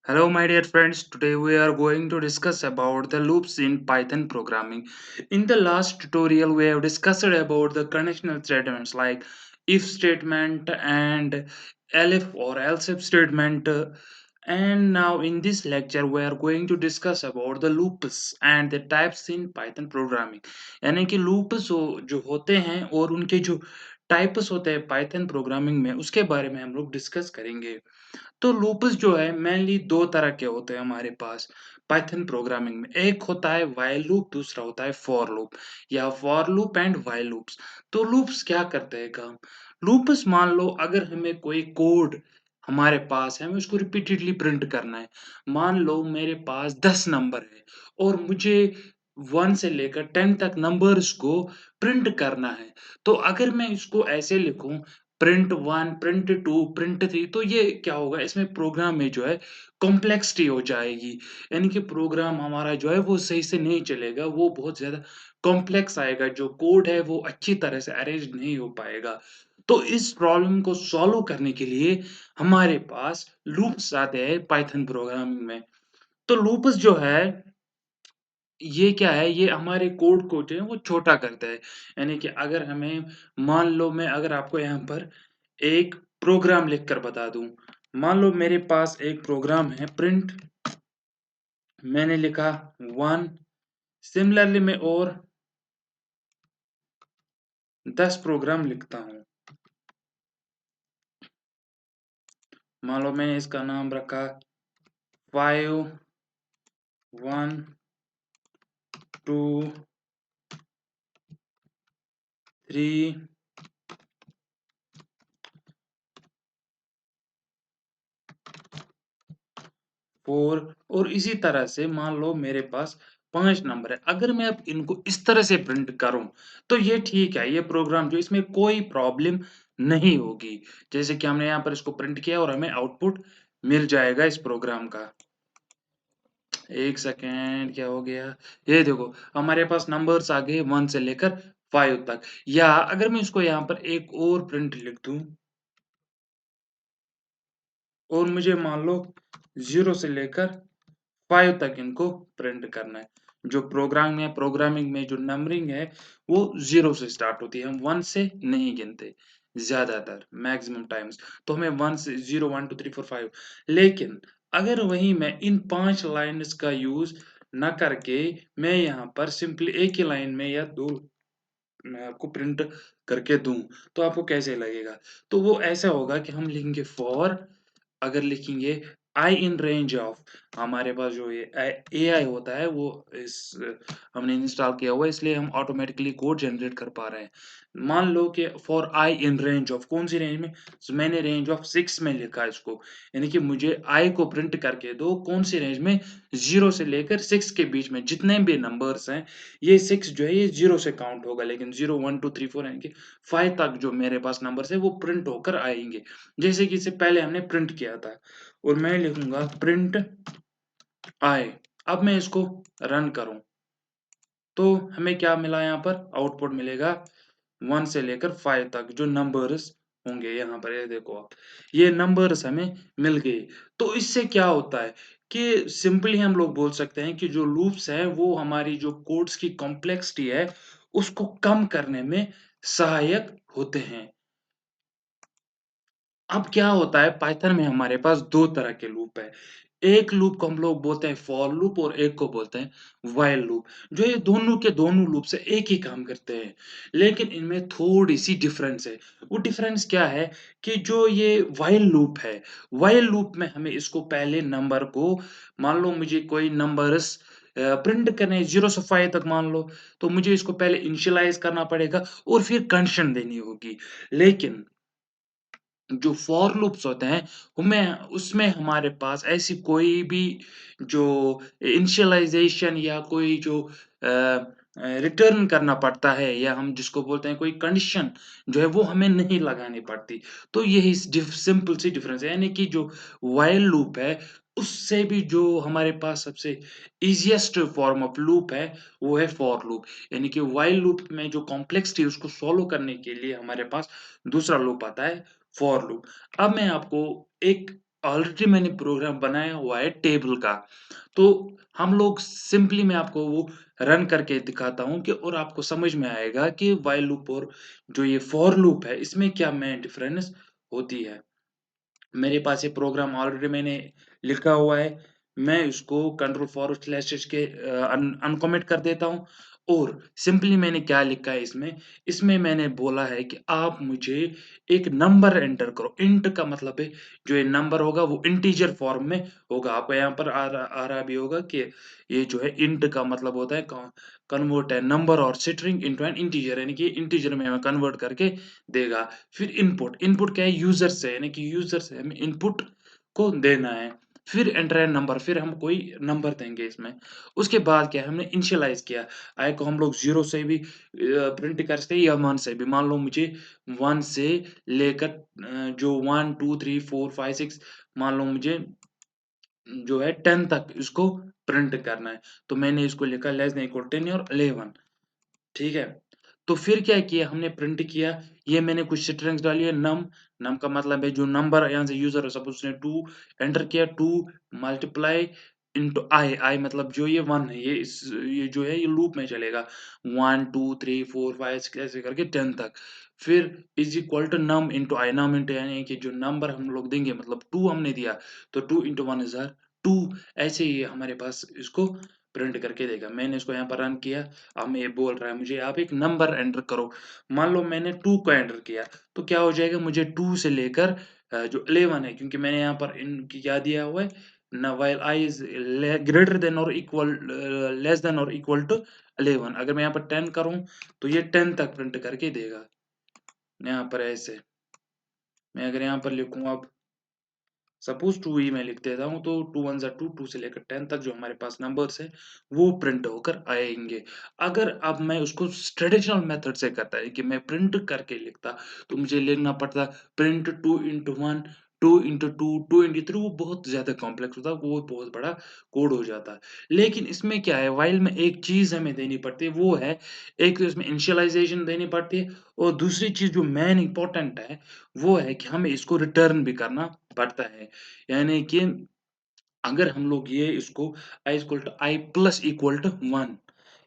Hello, my dear friends. Today we are going to discuss about the loops in Python programming. In the last tutorial, we have discussed about the conditional statements like if statement and elif or else if statement. And now in this lecture, we are going to discuss about the loops and the types in Python programming. यानी कि loops जो होते हैं और उनके जो types होते हैं पाइथन प्रोग्रामिंग में उसके बारे में हम लोग डिस्कस करेंगे। तो लूप्स जो है मेनली 2 तरह के होते हैं हमारे पास पाइथन प्रोग्रामिंग में। एक होता है व्हाइल लूप, दूसरा होता है फॉर लूप या for loop and while loops. तो लूप्स क्या करते हैं काम? लूप्स मान लो अगर हमें कोई कोड हमारे पास है, हमें उसको रिपीटेडली प्रिंट करना है। मान लो मेरे पास 10 नंबर है और मुझे 1 से लेकर 10 तक नंबर्स को प्रिंट करना है। तो अगर मैं इसको ऐसे लिखूँ प्रिंट 1, प्रिंट 2, प्रिंट 3 तो ये क्या होगा इसमें प्रोग्राम में जो है कॉम्प्लेक्सिटी हो जाएगी। यानी कि प्रोग्राम हमारा जो है वो सही से नहीं चलेगा, वो बहुत ज़्यादा कॉम्प्लेक्स आएगा, जो कोड है वो अच्छी तरह से अरेंज नहीं हो पाएगा। तो इस प्रॉब्लम को सॉल्व करने के लिए हमारे पास लूप्स आते हैं पाइथन प्रोग्रामिंग में। तो लूप्स जो है ये क्या है, ये हमारे कोड को जो है वो छोटा करता है। यानी कि अगर हमें मान लो मैं अगर आपको यहाँ पर एक प्रोग्राम लिखकर बता दूँ। मान लो मेरे पास एक प्रोग्राम है प्रिंट मैंने लिखा 1 सिमिलरली मैं और 10 प्रोग्राम लिखता हूँ। मान लो मैंने इसका नाम रखा 5 1 2 3 4 और इसी तरह से मान लो मेरे पास 5 नंबर है। अगर मैं अब इनको इस तरह से प्रिंट करूँ, तो ये ठीक है, ये प्रोग्राम जो इसमें कोई प्रॉब्लम नहीं होगी। जैसे कि हमने यहाँ पर इसको प्रिंट किया और हमें आउटपुट मिल जाएगा इस प्रोग्राम का। 1 सेकंड क्या हो गया? ये देखो हमारे पास नंबर्स आ गए 1 से लेकर 5 तक या अगर मैं इसको यहाँ पर एक और प्रिंट लिख दूँ और मुझे मान लो 0 से लेकर 5 तक इनको प्रिंट करना है। जो प्रोग्रामिंग में जो नंबरिंग है, वो 0 से स्टार्ट होती है। हम 1 से नहीं गिनते ज़्यादातर मैक्सिमम टाइम्स। तो हमें 1 से 0, 1, 2, 3, 4, 5 लेकिन अगर वहीं मैं इन 5 लाइन्स का यूज़ ना करके मैं यहाँ पर सिंपली एक ही लाइन में या 2 मैं आपको प्रिंट करके दूँ, तो आपको कैसे लगेगा? तो वो ऐसा होगा कि हम लिखेंगे फॉर अगर लिखेंगे आई इन रेंज ऑफ हमारे पास जो ये एआई होता है वो इस हमने इंस्टॉल किया हुआ है इसलिए हम ऑटोमेटिकली कोड जनरेट कर पा रहे हैं। मान लो कि for I in range of कौन सी रेंज में? So, मैंने रेंज ऑफ 6 में लिखा इसको यानी कि मुझे आई को प्रिंट करके दो कौन सी रेंज में 0 से लेकर 6 के बीच में जितने भी नंबर्स हैं ये 6 जो है ये 0 से काउंट होगा लेकिन 0, 1, 2, 3, 4 यानी कि 5 तक जो मेरे पास नंबर्स है वो प्रिंट होकर आएँगे। जैसे कि इससे पहले हमने प्रिंट किया था और मैं लिखूँगा प्रिंट आई। अब मैं इसको रन करूँ, तो हमें क्या मिला यहाँ पर? आउटपुट मिलेगा 1 से लेकर 5 तक जो नंबर्स होंगे यहाँ पर ये देखो आप, ये नंबर्स हमें मिल गए। तो इससे क्या होता है कि सिंपली हम लोग बोल सकते हैं कि जो लूप्स हैं वो हमारी जो कोड्स की कॉम्प्लेक्सिटी है, उसको कम करने में सहायक होते हैं। अब क्या होता है पाइथन में हमारे पास 2 तरह के लूप हैं। एक लूप को हम लोग बोलते हैं फॉर लूप और एक को बोलते हैं व्हाइल लूप। जो ये दोनों के दोनों लूप से एक ही काम करते हैं, लेकिन इनमें थोड़ी-सी डिफरेंस है। वो डिफरेंस क्या है कि जो ये व्हाइल लूप है, व्हाइल लूप में हमें इसको पहले नंबर को मान लो मुझे कोई नंबर्स प्रिंट करने हैं 0 से 5 तक मान लो, तो मुझे इसको पहले इनिशियलाइज़ करना पड़ेगा और फिर कंडीशन देनी होगी। लेकिन जो फॉर लूप्स होते हैं, उनमें उसमें हमारे पास ऐसी कोई भी जो इनिशियलाइज़ेशन या कोई जो रिटर्न करना पड़ता है या हम जिसको बोलते हैं कोई कंडीशन जो है वो हमें नहीं लगानी पड़ती। तो यही सिंपल सी डिफरेंस है यानी कि जो व्हाइल लूप है, उससे भी जो हमारे पास सबसे ईज़िएस्ट फॉर्म ऑफ लूप है, वो है फॉर लूप। यानी कि व्हाइल लूप में जो कॉम्प्लेक्सिटी है उसको सॉल्व करने के लिए हमारे पास दूसरा लूप आता है फॉर लूप। अब मैं आपको एक ऑलरेडी मैंने प्रोग्राम बनाया हुआ है टेबल का। तो हम लोग सिंपली मैं आपको वो रन करके दिखाता हूँ कि और आपको समझ में आएगा कि व्हाइल लूप और जो ये फॉर लूप है, इसमें क्या मेन डिफरेंस होती है। मेरे पास ये प्रोग्राम ऑलरेडी मैंने लिखा हुआ है। मैं इसको कंट्रोल फॉरवर्ड स्लैश के अनकमेंट कर देता हूँ और सिंपली मैंने क्या लिखा है इसमें, इसमें मैंने बोला है कि आप मुझे एक नंबर एंटर करो। इंट का मतलब है जो ये नंबर होगा वो इंटीजर फॉर्म में होगा। आपको यहाँ पर आ रहा भी होगा कि ये जो है इंट का मतलब होता है कन्वर्ट है नंबर और स्ट्रिंग इनटू एन इंटीजर, यानी कि इंटीजर में हमें कन्वर्ट करके देगा। फिर इनपुट, इनपुट क्या है यूज़र से, यानी कि यूज़र से हमें इनपुट को देना है। फिर एंटर एन नंबर, फिर हम कोई नंबर देंगे इसमें। उसके बाद क्या है, हमने इनिशियलाइज़ किया। आई को हम लोग 0 से भी प्रिंट कर सकते हैं या 1 से भी। मान लो मुझे 1 से लेकर जो 1, 2, 3, 4, 5, 6 मान लो मुझे जो है 10 तक इसको प्रिंट करना है। तो मैंने इसको लिखा लेस देन इक्वल 10 और 11। ठीक है? तो फिर क्या किया हमने, प्रिंट किया। ये मैंने कुछ स्ट्रिंग्स डाली है नम, नम का मतलब है जो नंबर यहाँ से यूज़र सपोज़ उसने 2 एंटर किया, 2 मल्टीप्लाई इंटू आई, आई मतलब जो ये 1 है, ये जो है ये लूप में चलेगा 1, 2, 3, 4, 5, 6 ऐसे करके 10 तक। फिर is equal to num into I, num into यानी कि जो नंबर हम लोग देंगे मतलब 2 हमने दिया, तो 2 इंटू 1 इज़ 2, ऐसे ही हमारे पास इसको प्रिंट करके देगा। मैंने इसको यहाँ पर रन किया। अब मैं ये बोल रहा है मुझे आप एक नंबर एंटर करो। मान लो मैंने 2 को एंटर किया, तो क्या हो जाएगा, मुझे 2 से लेकर जो 11 है, क्योंकि मैंने यहाँ पर इनकी क्या दिया हुआ है ना, while I is greater than और इक्वल लेस देन और इक्वल टू 11। अगर मैं यहाँ पर 10 करूँ, तो ये 10 तक प्रिंट करके देगा। यहाँ पर ऐसे, मैं अगर यहाँ पर लिखूँ अब सपोज़ 2 ही मैं लिख देता हूँ, तो 2 1 ज़ा 2, 2 से लेकर 10 तक जो हमारे पास नंबर्स हैं, वो प्रिंट होकर आएँगे। अगर अब मैं उसको ट्रेडिशनल मेथड से करता है कि मैं प्रिंट करके लिखता, तो मुझे लिखना पड़ता प्रिंट 2 इंटू 1, 2 इंटू 2, 2 इंटू 3, वो बहुत ज़्यादा कॉम्प्लेक्स होता, वो बहुत बड़ा कोड हो जाता। लेकिन इसमें क्या है, व्हाइल में एक चीज़ हमें देनी पड़ती है, वो है एक तो इसमें इनिशियलाइज़ेशन देनी पड़ती है और दूसरी चीज़ जो मेन इम्पोर्टेंट है, वो है कि हमें इसको रिटर्न भी करना पड़ता है। यानी कि अगर हम लोग ये इसको i equal to I plus equal to 1,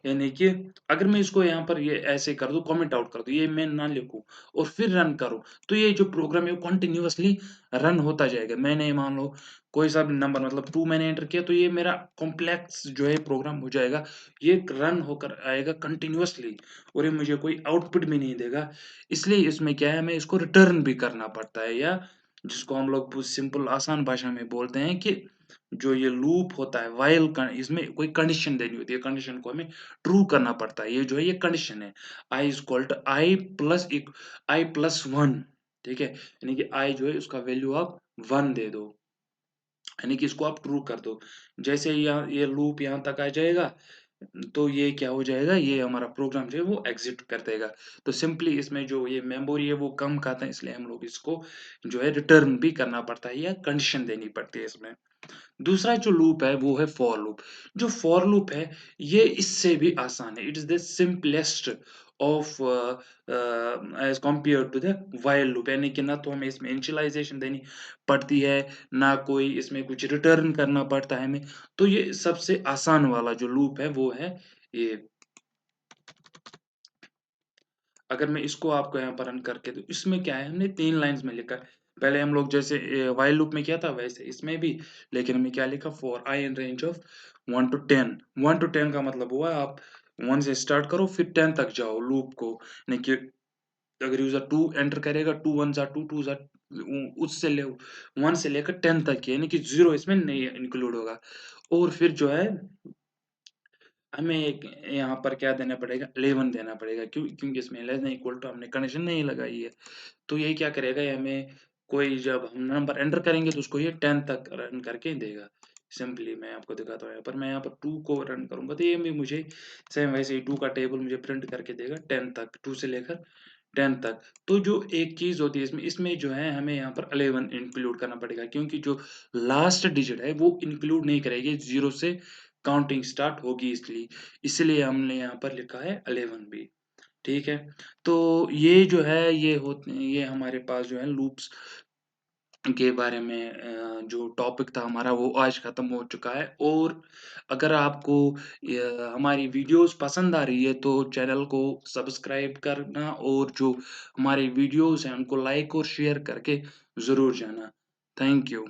यानी कि अगर मैं इसको यहाँ पर ये ऐसे कर दूँ, कमेंट आउट कर दूँ, ये मैं ना लिखूँ और फिर रन करूँ, तो ये जो प्रोग्राम है वो कंटिन्यूअसली रन होता जाएगा। मैंने मान लो कोई सा भी नंबर मतलब 2 मैंने एंटर किया, तो ये मेरा कॉम्प्लेक्स जो है प्रोग्राम हो जाएगा। ये रन होकर आएगा कंटिन्यूअसली और ये मुझे कोई आउटपुट भी नहीं देगा। इसलिए इसमें क्या है, हमें इसको रिटर्न भी करना पड़ता है, या जिसको हम लोग सिंपल आसान भाषा में बोलते हैं कि जो ये लूप होता है व्हाइल का, इसमें कोई कंडीशन देनी होती है, कंडीशन को हमें ट्रू करना पड़ता है। ये जो है ये कंडीशन है, I is equal to I plus 1, ठीक है? यानी कि आई जो है उसका वैल्यू आप 1 दे दो, यानी कि इसको आप ट्रू कर दो। जैसे ही यहाँ ये लूप यहाँ तक आ जाएगा, तो ये क्या हो जाएगा, ये हमारा प्रोग्राम जो है वो एग्ज़िट कर देगा। तो सिंपली इसमें जो ये मेमोरी है वो कम खाता है, इसलिए हम लोग इसको जो है रिटर्न भी करना पड़ता है या कंडीशन देनी पड़ती है इसमें। दूसरा जो लूप है वो है फॉर लूप। जो फॉर लूप है ये इससे भी आसान है। It is the simplest of as compare to the while loop, यानी कि ना तो हमें इसमें इनिशियलाइज़ेशन देनी पड़ती है, ना कोई इसमें कुछ रिटर्न करना पड़ता है हमें। तो ये सबसे आसान वाला जो लूप है वो है ये। अगर मैं इसको आपको यहाँ पर रन करके दूँ, इसमें क्या है, हमने 3 लाइन्स में लिखा है। पहले हम लोग जैसे व्हाइल लूप में किया था वैसे इसमें भी, लेकिन हमने क्या लिखा, for I in range of 1 to 10। 1 to 10 का मतलब हुआ आप 1 से स्टार्ट करो फिर 10 तक जाओ लूप को। यानी कि अगर यूज़र 2 एंटर करेगा, 2 1 ज़ा 2, 2 ज़ा उससे ले 1 से लेकर 10 तक की, यानी कि 0 इसमें नहीं इंक्लूड होगा। और फिर जो है हमें एक यहाँ पर क्या देना पड़ेगा, 11 देना पड़ेगा, क्योंकि इसमें लेस देन इक्वल टू हमने कंडीशन नहीं लगाई है। तो ये क्या करेगा, ये हमें कोई जब हम नंबर एंटर करेंगे तो उसको ये 10 तक रन करके देगा। सिंपली मैं आपको दिखाता हूँ यहाँ पर, मैं यहाँ पर 2 को रन करूँगा तो ये भी मुझे सेम वैसे ही 2 का टेबल मुझे प्रिंट करके देगा 10 तक, 2 से लेकर 10 तक। तो जो एक चीज़ होती है इसमें जो है हमें यहाँ पर 11 इंक्लूड करना पड़ेगा, क्योंकि जो लास्ट डिजिट है वो इंक्लूड नहीं करेगी, 0 से काउंटिंग स्टार्ट होगी, इसलिए हमने यहाँ पर लिखा है 11 भी। ठीक है? तो ये जो है ये हमारे पास जो है लूप्स के बारे में जो टॉपिक था हमारा वो आज खत्म हो चुका है। और अगर आपको हमारी वीडियोस पसंद आ रही है तो चैनल को सब्सक्राइब करना और जो हमारे वीडियोस हैं उनको लाइक और शेयर करके ज़रूर जाना। Thank you.